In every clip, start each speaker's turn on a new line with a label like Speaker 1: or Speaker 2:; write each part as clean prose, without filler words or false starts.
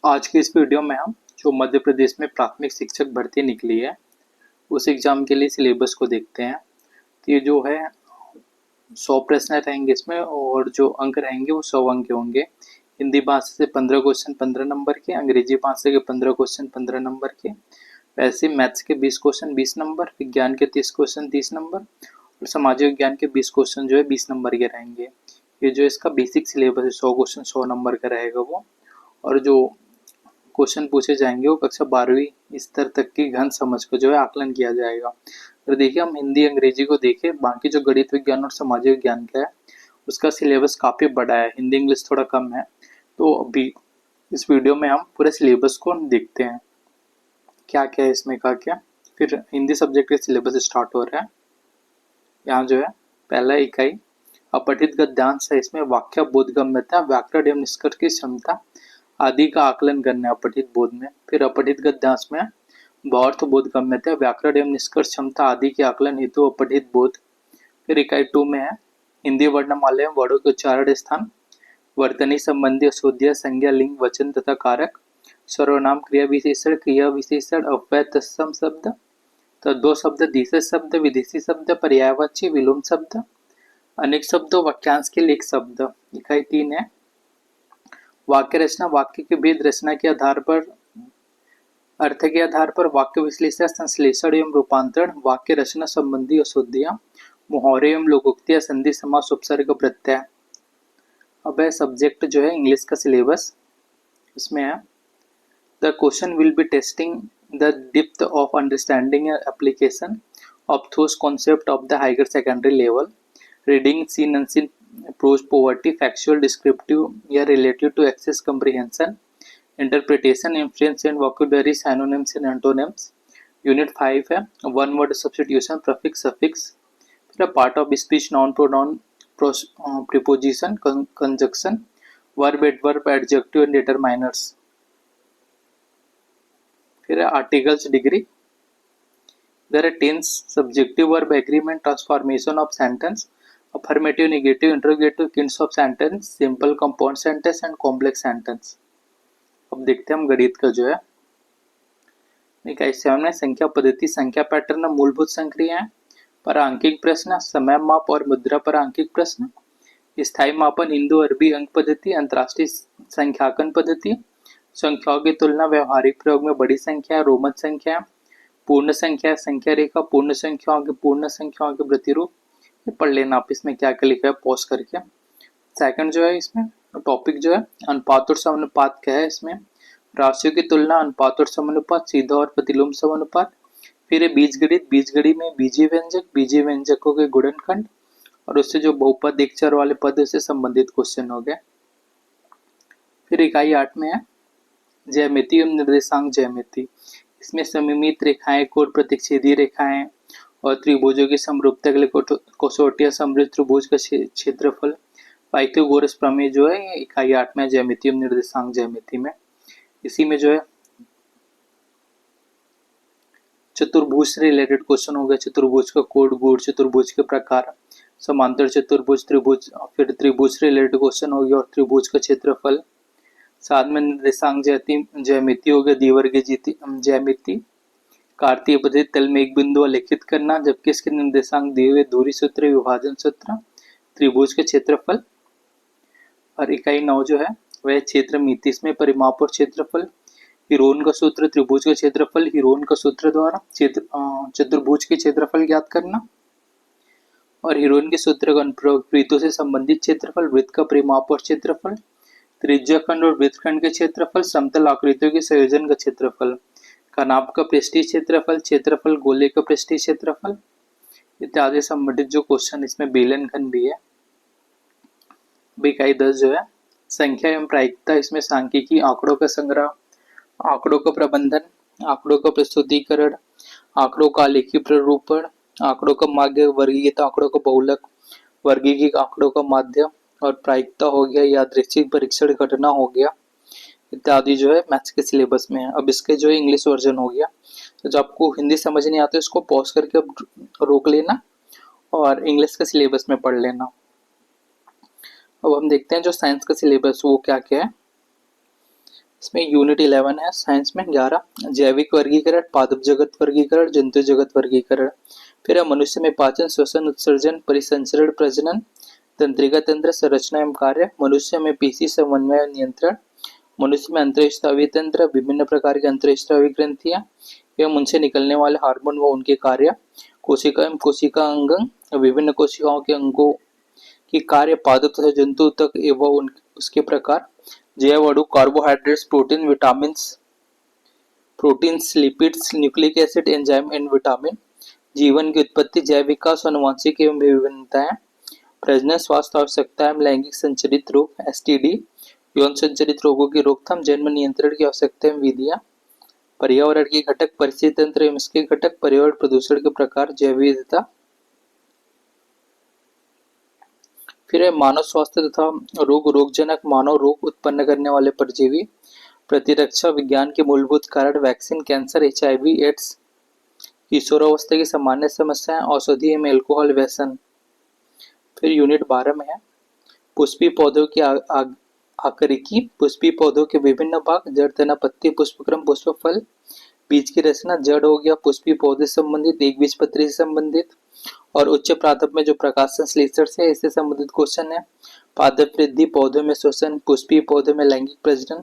Speaker 1: आज के इस वीडियो में हम जो मध्य प्रदेश में प्राथमिक शिक्षक भर्ती निकली है उस एग्ज़ाम के लिए सिलेबस को देखते हैं। तो ये जो है 100 प्रश्न रहेंगे इसमें और जो अंक रहेंगे वो 100 अंक के होंगे। हिंदी भाषा से 15 क्वेश्चन 15 नंबर के, अंग्रेजी भाषा के 15 क्वेश्चन 15 नंबर के, वैसे मैथ्स के 20 क्वेश्चन 20 नंबर, विज्ञान के 30 क्वेश्चन 30 नंबर और सामाजिक विज्ञान के 20 क्वेश्चन जो है 20 नंबर के रहेंगे। ये जो इसका बेसिक सिलेबस है 100 क्वेश्चन 100 नंबर का रहेगा वो। और जो क्वेश्चन पूछे जाएंगे वो कक्षा 12वीं स्तर तक की घन समझ को जो है आकलन किया जाएगा। तो देखिए हम हिंदी अंग्रेजी को देखें, बाकी जो गणित विज्ञान और सामाजिक विज्ञान का है उसका सिलेबस काफ़ी बड़ा है, हिंदी इंग्लिश थोड़ा कम है। तो अभी इस वीडियो में हम पूरे सिलेबस को देखते हैं क्या क्या है इसमें का क्या। फिर हिंदी सब्जेक्ट का सिलेबस स्टार्ट हो रहा है। यहाँ जो है पहला इकाई अपठित गद्यांश है, इसमें वाक्य बोधगम्यता व्याकरण एवं निष्कर्ष की क्षमता आदि का आकलन करना है अपठित बोध में। फिर अपठित गद्यांश में भावार्थ बोधगम्यता व्याकरण एवं निष्कर्ष क्षमता आदि के आकलन हेतु अपठित बोध। फिर इकाई 2 में है हिंदी वर्णमाला एवं वर्णों के उच्चारण स्थान, वर्तनी संबंधी अशोध्य संज्ञा लिंग वचन तथा कारक, सर्वनाम क्रिया विशेषण अव्यय तत्सम शब्द, तद्भव शब्द दिशा शब्द विदेशी शब्द पर्यायवाची विलोम शब्द, अनेक शब्दों वाक्यांश के लेख शब्द। इकाई 3 है वाक्य रचना, वाक्य के भेद रचना के आधार पर अर्थ के आधार पर वाक्य विश्लेषण संश्लेषण एवं रूपांतरण, वाक्य रचना संबंधी अशुद्धियां, मुहावरे एवं लोकोक्तियां, संधि समास उपसर्ग प्रत्यय। अब है सब्जेक्ट जो है इंग्लिश का सिलेबस, इसमें है the question will be testing the depth of understanding application of those concept of the higher secondary level, reading seen unseen, prose poverty, factual descriptive या relative to access comprehension, interpretation, inference and vocabulary, synonyms and antonyms। Unit 5 है one word substitution, prefix suffix. फिर part of speech, noun pronoun preposition conjunction, verb adverb adjective and determiners. फिर articles degree, there are tense, subjective verb agreement, transformation of sentence, affirmative negative interrogative kinds of sentence, simple compound sentence and complex sentence। अब देखते हैं हम गणित का जो है इकाई 7 में संख्या पद्धति, संख्या पैटर्न, मूलभूत संक्रियाएं, परांकिक प्रश्न, समय माप और मुद्रा परांकिक प्रश्न, स्थायी मापन, हिंदू अरबी अंक पद्धति, अंतरराष्ट्रीय संख्याकन पद्धति, संख्याओं की तुलना व्यवहारिक प्रयोग में बड़ी संख्या, रोमन संख्या, पूर्ण संख्या, संख्या रेखा, पूर्ण संख्याओं के प्रतिरूप। ये पढ़ लेना आप इसमें क्या क्या लिखा है पॉज करके। सेकंड जो है इसमें टॉपिक जो है अनुपात और समानुपात क्या है, इसमें राशियों की तुलना, अनुपात और समानुपात, सीधा और प्रतिलोम समानुपात। फिर बीजगणित, बीजगणित में बीजीय व्यंजक, बीजीय व्यंजकों के गुणनखंड और उससे जो बहुपद एक चर वाले पद से संबंधित क्वेश्चन हो गए। फिर इकाई 8 में है ज्यामिति एवं निर्देशांक ज्यामिति, इसमें सममित रेखाएं, कोण प्रतिच्छेदी रेखाएं और त्रिभुजों की समरूपता के लिए कसौटी समृद्ध त्रिभुज का क्षेत्रफल, पाइथागोरस प्रमेय जो है इकाई 8 में ज्यामिति एवं निर्देशांक ज्यामिति में। इसी में जो है चतुर्भुज से रिलेटेड क्वेश्चन हो गया, चतुर्भुज का कोड, गुण चतुर्भुज के प्रकार, समांतर चतुर्भुज, त्रिभुज, फिर त्रिभुज से रिलेटेड क्वेश्चन हो गया और त्रिभुज का क्षेत्रफल। साथ में निर्देशांक ज्यामिति हो गया, द्विवर्गीय ज्यामिति, कार्तीय पद्धति, तल में एक बिंदु आलेखित करना, जबकि इसके निर्देशांक दिए हुए दूरी सूत्र, विभाजन सूत्र, त्रिभुज के क्षेत्रफल। और इकाई 9 जो है वह क्षेत्र मिति, इसमें परिमाप और क्षेत्रफल, हिरोन का सूत्र, त्रिभुज का क्षेत्रफल, हिरोन का सूत्र द्वारा चतुर्भुज के क्षेत्रफल ज्ञात करना और हिरोन के सूत्र का अनुप्रयोग, वृत्तों से संबंधित क्षेत्रफल, वृत्त का परिमाप और क्षेत्रफल, त्रिज्याखंड और वृत्तखंड के क्षेत्रफल, समतल आकृतियों के संयोजन का क्षेत्रफल, कनाप का पृष्ठीय क्षेत्रफल, क्षेत्रफल गोले का पृष्ठीय क्षेत्रफल इत्यादि संबंधित जो क्वेश्चन, इसमें बेलनखंड भी है। इकाई 10 जो है संख्या एवं प्रायिकता, इसमें सांख्यिकी, आंकड़ों का संग्रह, आंकड़ों का प्रबंधन, आंकड़ों का प्रस्तुतिकरण, आंकड़ों का आलेखी प्रारूपण, आंकड़ों का माध्य, वर्गीकृत आंकड़ों का बहुलक, वर्गीकृत आंकड़ों का माध्य और प्रायिकता हो गया, यादृच्छिक परीक्षण घटना हो गया इत्यादि जो है मैथ्स के सिलेबस में है। अब इसके जो है इंग्लिश वर्जन हो गया, तो जब आपको हिंदी समझ नहीं आती इसको पॉज करके अब रोक लेना और इंग्लिश का सिलेबस में पढ़ लेना। अब हम देखते हैं जो साइंस का सिलेबस वो क्या क्या है। इसमें यूनिट 11 है साइंस में 11 जैविक वर्गीकरण, पादप जगत वर्गीकरण, जंतु जगत वर्गीकरण। फिर है मनुष्य में पाचन, श्वसन, उत्सर्जन, परिसंचरण, प्रजनन, तंत्रिका तंत्र, संरचना एवं कार्य। मनुष्य में पेशी समन्वय नियंत्रण। मनुष्य में अंतःस्रावी तंत्र, विभिन्न प्रकार के अंतःस्रावी ग्रंथियां एवं उनसे निकलने वाले हार्मोन व उनके कार्य। कोशिका एवं कोशिका अंग, विभिन्न कोशिकाओं के अंगों की कार्य, पादप तथा जंतु तक एवं उसके प्रकार। जैव अणु, carbohydrates, proteins, lipids, nucleic acid, enzyme and vitamin. जीवन की उत्पत्ति, जैव विकास, आनुवंशिक एवं विभिन्नताएं। प्रजनन, स्वास्थ्य आवश्यकताएं, लैंगिक संचरित रोग एसटीडी, यौन संचरित रोगों की रोकथाम, जन्म नियंत्रण की आवश्यकता एवं विधियां। पर्यावरण के घटक, परिस्थिति तंत्र एवं इसके घटक, पर्यावरण प्रदूषण के प्रकार, जैव विविधता। फिर है मानव स्वास्थ्य तथा रोग, रोगजनक, मानव रोग उत्पन्न करने वाले परजीवी, प्रतिरक्षा, विज्ञान के मूलभूत कारण, वैक्सीन, कैंसर, एचआईवी एड्स, किशोरावस्था की सामान्य समस्याएं, औषधि एवं एल्कोहल व्यसन। फिर यूनिट 12 में है पुष्पी पौधों की आकरिकी, पुष्पी पौधों के विभिन्न भाग, जड़, तना, पत्ती, पुष्पक्रम, पुष्प, फल, बीज की रचना। जड़ हो गया पुष्पी पौधे से संबंधित, एक बीजपत्री से संबंधित, और उच्च प्राथम में जो प्रकाश संश्लेषण से इससे संबंधित क्वेश्चन है। पादप वृद्धि, पौधों में श्वसन, पुष्पीय पौधों में लैंगिक प्रजनन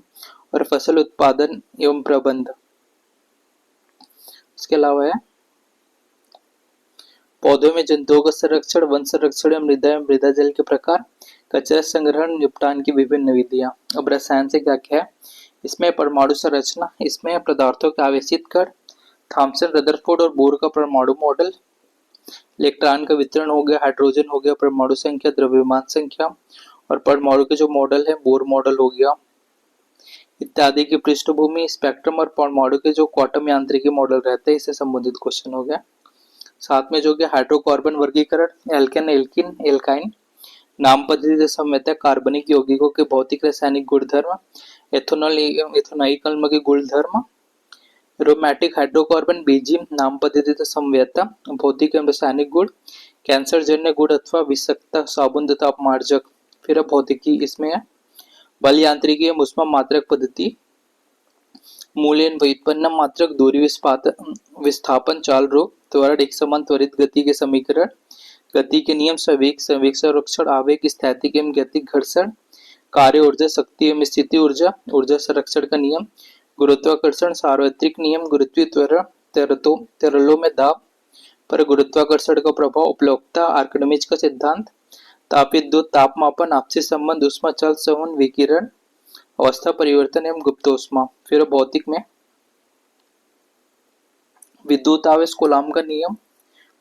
Speaker 1: और फसल उत्पादन एवं प्रबंध। इसके अलावा है पौधों में जंतुओं का संरक्षण, वन संरक्षण, मृदा जल के प्रकार, कचरा संग्रहण, निपटान की विभिन्न विधियां। अब रसायन से क्या क्या है, इसमें परमाणु संरचना, इसमें पदार्थों के आवेशित कण, थॉमसन, रदरफोर्ड और बोर का परमाणु मॉडल। इलेक्ट्रॉन का वितरण हो गया, हाइड्रोजन हो गया, परमाणु संख्या, द्रव्यमान संख्या, और परमाणु के जो मॉडल है बोर मॉडल हो गया इत्यादि की पृष्ठभूमि, स्पेक्ट्रम और परमाणु के जो क्वांटम यांत्रिकी मॉडल रहते हैं इससे संबंधित क्वेश्चन हो गया। साथ में जो कि हाइड्रोकार्बन वर्गीकरण, एल्केन, एल्किन, एल्काइन, नाम पद्धति से संवेदक, कार्बनिक यौगिकों के भौतिक रासायनिक गुणधर्म, एथेनॉल एवं एथेनॉइक अम्ल के गुणधर्म, एरोमेटिक हाइड्रोकार्बन, बेंजीन, नाम पद्धति से संवेदता, भौतिक एवं रासायनिक गुण, कैंसर जन्य गुण अथवा विषाक्तता, साबुन तथा अपमार्जक। फिर अब भौतिकी, इसमें है बल यांत्रिकी एवं ऊष्मामात्रक पद्धति, मूल एवं व्युत्पन्न मात्रक, दूरी विस्थापन, चाल रोग, त्वरण, एक समान त्वरित गति के समीकरण, गति के नियम, संवेग, संवेग संरक्षण, आवेग, स्थैतिक एवं गतिक घर्षण, कार्य ऊर्जा, शक्ति एवं स्थिति ऊर्जा, ऊर्जा संरक्षण का नियम, गुरुत्वाकर्षण, सार्वत्रिक नियम, गुरुत्वीय त्वरण, तरलों में दाब पर गुरुत्वाकर्षण का प्रभाव, उपलब्धता, आर्किमिडीज का सिद्धांत, तापविद्युत तापमापन, आपसी संबंध, ऊष्मा चल संवहन, विकिरण, अवस्था परिवर्तन एवं गुप्तोष्मा। फिर भौतिक में विद्युत आवेश, कूलॉम का नियम,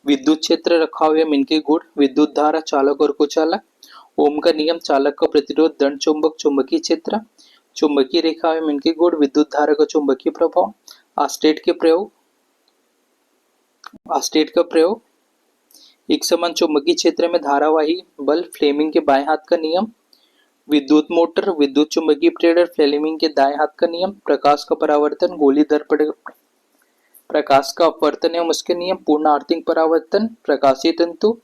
Speaker 1: विद्युत क्षेत्र, रखाव एवं इनके गुण, विद्युत धारा, चालक और कुचालक, ओम का नियम, चालक का प्रतिरोध, दंड चुंबक, चुंबकीय क्षेत्र, चुंबकीय रेखा एवं इनके गुण, विद्युत धारा का चुंबकीय प्रभाव, आस्टेट का प्रयोग, एक समान चुंबकीय क्षेत्र में धारावाही बल, फ्लेमिंग के बाएं हाथ का नियम, विद्युत मोटर, विद्युत चुंबकीय प्रेरण, फ्लेमिंग के दाएं हाथ का नियम, प्रकाश का परावर्तन, गोली दर्पण प्रकाश का अपवर्तन एवं उसके नियम, पूर्ण आर्थिक परावर्तन, प्रकाशीय तंतु,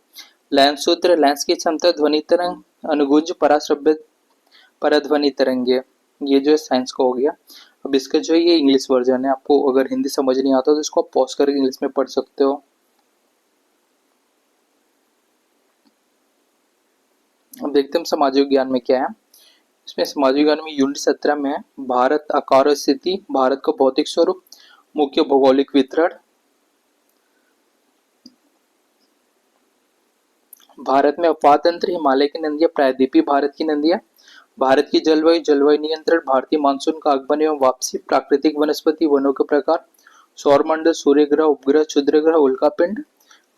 Speaker 1: लेंस सूत्र, लेंस की क्षमता, ध्वनि तरंग, अनुगुंज, पराश्रव्य परध्वनि तरंगे। ये जो है साइंस का हो गया। अब इसका जो है ये इंग्लिश वर्जन है, आपको अगर हिंदी समझ नहीं आता तो इसको आप पॉज करके इंग्लिश में पढ़ सकते हो। अब देखते हैं समाज विज्ञान में क्या है। इसमें समाज विज्ञान में यूनिट 17 में है भारत, आकार और स्थिति, भारत का भौतिक स्वरूप, मुख्य भौगोलिक वितरण, भारत में अपवाह तंत्र, हिमालय की नदियां, प्रायद्वीपीय भारत की नदियां, भारत की जलवायु, जलवायु नियंत्रण, भारतीय मानसून का आगमन एवं वापसी, प्राकृतिक वनस्पति, वनों के प्रकार, सौरमंडल, सूर्य ग्रह, उपग्रह, क्षुद्र ग्रह, उल्कापिंड,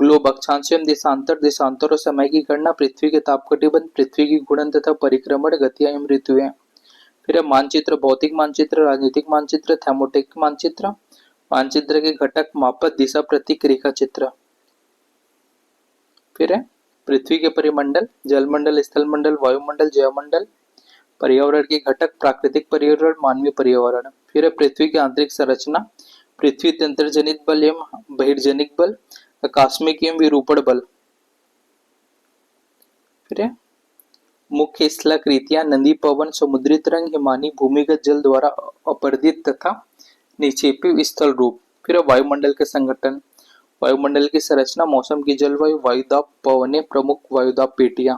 Speaker 1: ग्लोब, अक्षांश एवं देशांतर, देशांतर और समय की गणना, पृथ्वी के ताप कटिबंध, पृथ्वी की घूर्णन तथा परिक्रमण, गतियां एवं ऋतुएं। फिर मानचित्र, भौतिक मानचित्र, राजनीतिक मानचित्र, थैमोटिक मानचित्र, मानचित्र के घटक, मापक, दिशा प्रतीक, रेखा चित्र। फिर है पृथ्वी के परिमंडल, जलमंडल, स्थलमंडल, वायुमंडल, जैवमंडल, पर्यावरण के घटक, प्राकृतिक पर्यावरण, मानवीय पर्यावरण। फिर है पृथ्वी की आंतरिक संरचना, पृथ्वी तंत्र जनित बल एवं बहिर्जनिक बल, आकस्मिक एवं विरूपण बल। फिर है मुख्य स्थलाकृतियां नदी, पवन, समुद्री तरंग, हिमानी, भूमिगत जल द्वारा अपर्दित तथा निक्षेपी स्थल रूप। फिर वायुमंडल के संगठन, वायुमंडल की संरचना, मौसम की जलवायु, वायुदाब, पवनें, प्रमुख वायुदाब पेटियां।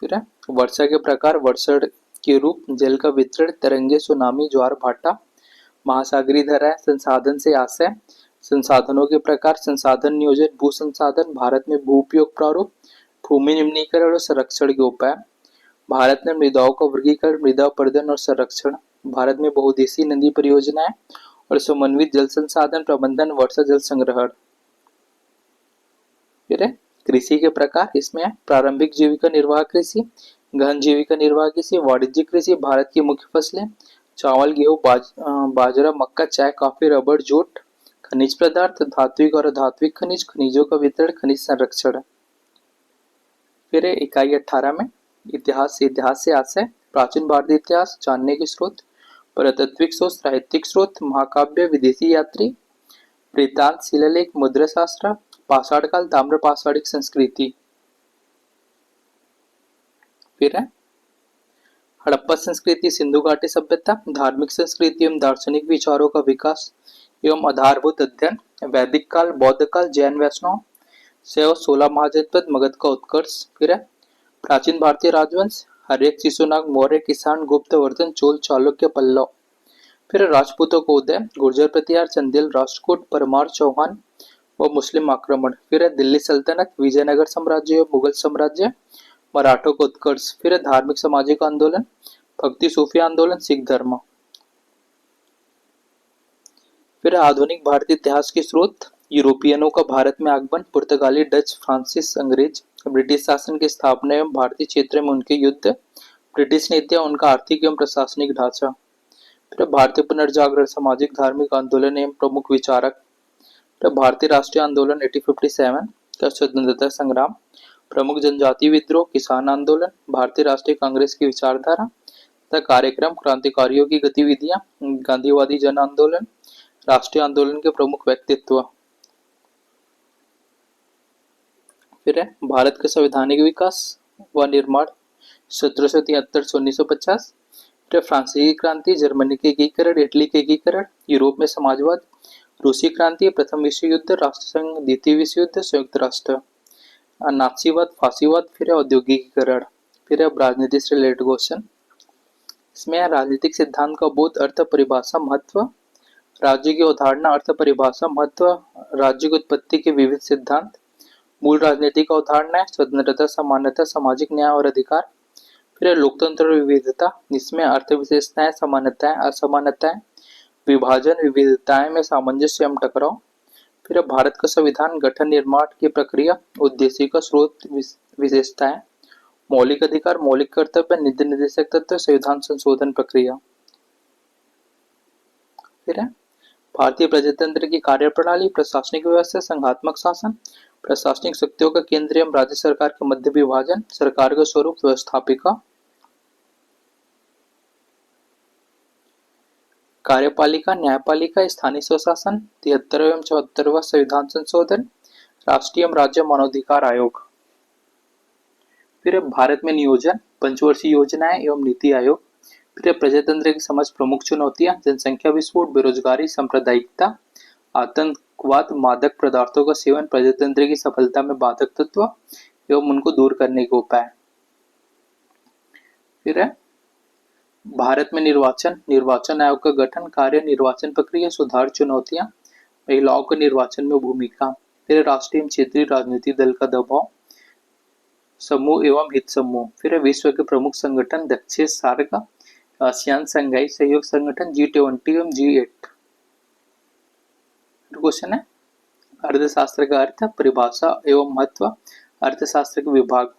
Speaker 1: फिर है वर्षा के प्रकार, वर्षण के रूप, जल का वितरण, तरंगे, सुनामी, ज्वार भाटा, महासागरीय धाराएं, संसाधन से आशय, संसाधनों के प्रकार, संसाधन नियोजन, भू संसाधन, भारत में भू उपयोग प्रारूप, भूमि निम्नीकरण और संरक्षण के उपाय। भारत में मृदाओं का वर्गीकरण, मृदा प्रबंधन और संरक्षण। भारत में बहुउद्देशीय नदी परियोजनाएं और समन्वित जल संसाधन प्रबंधन, वर्षा जल संग्रहण। फिर है कृषि के प्रकार, इसमें प्रारंभिक जीविका निर्वाह कृषि, गहन जीविका निर्वाह कृषि, वाणिज्यिक कृषि। भारत की मुख्य फसलें चावल, गेहूं, बाजरा, मक्का, चाय, कॉफी, रबड़, जूट। खनिज पदार्थ, धात्विक और अधात्विक खनिज, खनिजों का वितरण, खनिज संरक्षण। फिर है इकाई 18 में इतिहास, इतिहास से आशय, प्राचीन भारतीय इतिहास, जानने के स्रोत, पुरातात्विक स्रोत, साहित्यिक स्रोत, महाकाव्य, विदेशी यात्री, वृत्तांत, शिलालेख, मुद्रा शास्त्र, पाषाण काल, ताम्र पाषाणिक संस्कृति। फिर है हड़प्पा संस्कृति, सिंधु घाटी सभ्यता, धार्मिक संस्कृति एवं दार्शनिक विचारों का विकास एवं आधारभूत अध्ययन, वैदिक काल, बौद्ध काल, जैन, वैष्णव, शैव, 16 महाजनपद, मगध का उत्कर्ष। फिर है प्राचीन भारतीय राजवंश, हर्यक, शिशुनाग, मौर्य, किसान, गुप्त, वर्धन, चोल, चालुक्य, पल्लव। फिर राजपूतों को उदय, गुर्जर प्रतिहार, चंदेल, राष्ट्रकूट, परमार, चौहान व मुस्लिम आक्रमण। फिर है दिल्ली सल्तनत, विजयनगर साम्राज्य, मुगल साम्राज्य, मराठों का उत्कर्ष। फिर है धार्मिक सामाजिक आंदोलन, भक्ति, सूफी आंदोलन, सिख धर्म। फिर आधुनिक भारतीय इतिहास के स्रोत, यूरोपियनों का भारत में आगमन, पुर्तगाली, डच, फ्रांसीस, अंग्रेज, ब्रिटिश शासन की स्थापना एवं भारतीय क्षेत्र में उनके युद्ध, ब्रिटिश नीतियां, उनका आर्थिक एवं प्रशासनिक ढांचा। फिर भारतीय पुनर्जागरण, सामाजिक धार्मिक आंदोलन एवं प्रमुख विचारक। फिर भारतीय राष्ट्रीय आंदोलन 1857 का स्वतंत्रता संग्राम, प्रमुख जनजातीय विद्रोह, किसान आंदोलन, भारतीय राष्ट्रीय कांग्रेस की विचारधारा तथा कार्यक्रम, क्रांतिकारियों की गतिविधियां, गांधीवादी जन आंदोलन, राष्ट्रीय आंदोलन के प्रमुख व्यक्तित्व। फिर है भारत का संवैधानिक विकास व निर्माण 1773 से 1950। फिर फ्रांसीसी क्रांति, जर्मनी के एकीकरण, इटली के एकीकरण, यूरोप में समाजवाद, रूसी क्रांति, प्रथम विश्व युद्ध, राष्ट्रसंघ, द्वितीय विश्व युद्ध, संयुक्त राष्ट्र, नाथसीवाद, फांसीवाद। फिर औद्योगिकीकरण। फिर राजनीति से रिलेटेड क्वेश्चन, इसमें राजनीतिक सिद्धांत का बोध, अर्थ, परिभाषा, महत्व, राज्य की अवधारणा, अर्थ, परिभाषा, महत्व, राज्य की उत्पत्ति के विविध सिद्धांत, मूल राजनीतिक अवधारणाएं, स्वतंत्रता, समानता, सामाजिक न्याय और अधिकार। फिर लोकतंत्र और विविधता, इसमें अर्थ विशेषताएं, समानताएं, असमानताएं, विभाजन, विविधताएं में सामंजस्य एवं टकराव। फिर भारत का संविधान, गठन, निर्माण की प्रक्रिया, उद्देश्य का स्रोत, विशेषताएं, मौलिक अधिकार, मौलिक कर्तव्य, नीति निर्देशक तत्व, संविधान संशोधन प्रक्रिया। फिर है भारतीय प्रजातंत्र की कार्यप्रणाली, प्रशासनिक व्यवस्था, संघात्मक शासन, प्रशासनिक शक्तियों का केंद्र एवं राज्य सरकार के मध्य विभाजन, सरकार का स्वरूप, व्यवस्थापिका, कार्यपालिका, न्यायपालिका, स्थानीय स्वशासन, 73वां एवं 74वां संविधान संशोधन, राष्ट्रीय एवं राज्य मानवाधिकार आयोग। फिर भारत में नियोजन, पंचवर्षीय योजनाएं एवं नीति आयोग। फिर प्रजातंत्र की समझ, प्रमुख चुनौतियां, जनसंख्या विस्फोट, बेरोजगारी, सांप्रदायिकता, आतंकवाद, मादक पदार्थों का सेवन, प्रजातंत्र की सफलता में बाधक तत्व एवं उनको दूर करने के उपाय। फिर है भारत में निर्वाचन, निर्वाचन आयोग का गठन, कार्य, निर्वाचन प्रक्रिया, सुधार, चुनौतियां, महिलाओं के निर्वाचन में भूमिका। फिर राष्ट्रीय एवं क्षेत्रीय राजनीतिक दल का दबाव, समूह एवं हित समूह। फिर विश्व के प्रमुख संगठन, दक्षिण सार्क, आसियान, संघाई सहयोग संगठन, G20 एवं G8। क्वेश्चन है अर्थशास्त्र का अर्थ, परिभाषा एवं महत्व, अर्थशास्त्र के विभाग,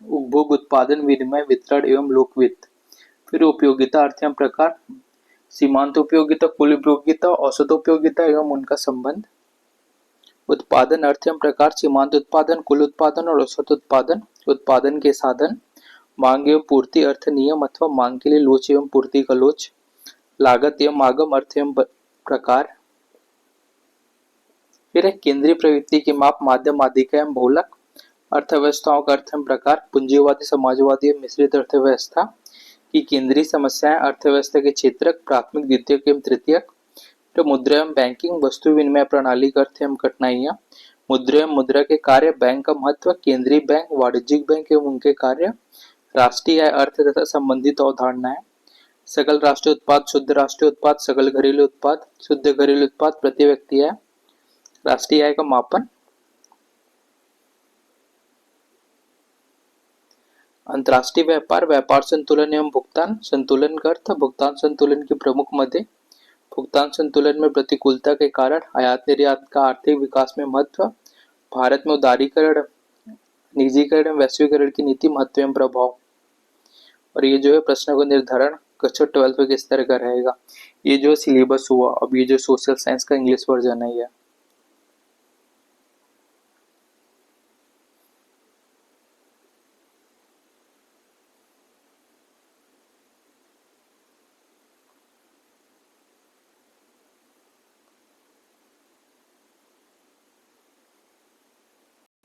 Speaker 1: उपभोग, उत्पादन, विनिमय, वितरण एवं लोकवित्त। फिर उपयोगिता, अर्थ एवं प्रकार, सीमांत उपयोगिता, कुल उपयोगिता, औसत उपयोगिता एवं उनका संबंध। उत्पादन, अर्थ एवं प्रकार, सीमांत उत्पादन, कुल उत्पादन और औसत उत्पादन, उत्पादन के साधन, मांग एवं पूर्ति, अर्थ नियम अथवा मांग के लिए लोच एवं पूर्ति का लोच, लागत एवं आगम, अर्थ एवं प्रकार। फिर केंद्रीय प्रवृत्ति की माप, माध्यम, माध्यिका एवं बहुलक, अर्थव्यवस्थाओं का अर्थ एवं प्रकार, पूंजीवादी, समाजवादी और मिश्रित अर्थव्यवस्था की केंद्रीय समस्याएं, अर्थव्यवस्था के क्षेत्रक, प्राथमिक, द्वितीयक एवं तृतीयक, तो मुद्रा एवं बैंकिंग, वस्तु विनिमय प्रणाली का अर्थ एवं कठिनाइयां, मुद्रा एवं मुद्रा के कार्य, बैंक का महत्व, केंद्रीय बैंक, वाणिज्यिक बैंक एवं उनके कार्य, राष्ट्रीय आय, अर्थ तथा संबंधित अवधारणाएं, सकल राष्ट्रीय उत्पाद, शुद्ध राष्ट्रीय उत्पाद, सकल घरेलू उत्पाद, शुद्ध घरेलू उत्पाद, प्रति व्यक्ति आय, राष्ट्रीय आय का मापन, अंतर्राष्ट्रीय व्यापार, व्यापार संतुलन एवं भुगतान संतुलन का अर्थ, भुगतान संतुलन की प्रमुख मदे, भुगतान संतुलन में प्रतिकूलता के कारण, आयात निर्यात का आर्थिक विकास में महत्व, भारत में उदारीकरण, निजीकरण, वैश्वीकरण की नीति, महत्व एवं प्रभाव। और ये जो है प्रश्न को निर्धारण कक्षा 12 के स्तर का रहेगा। ये जो सिलेबस हुआ, अब ये जो सोशल साइंस का इंग्लिश वर्जन है ये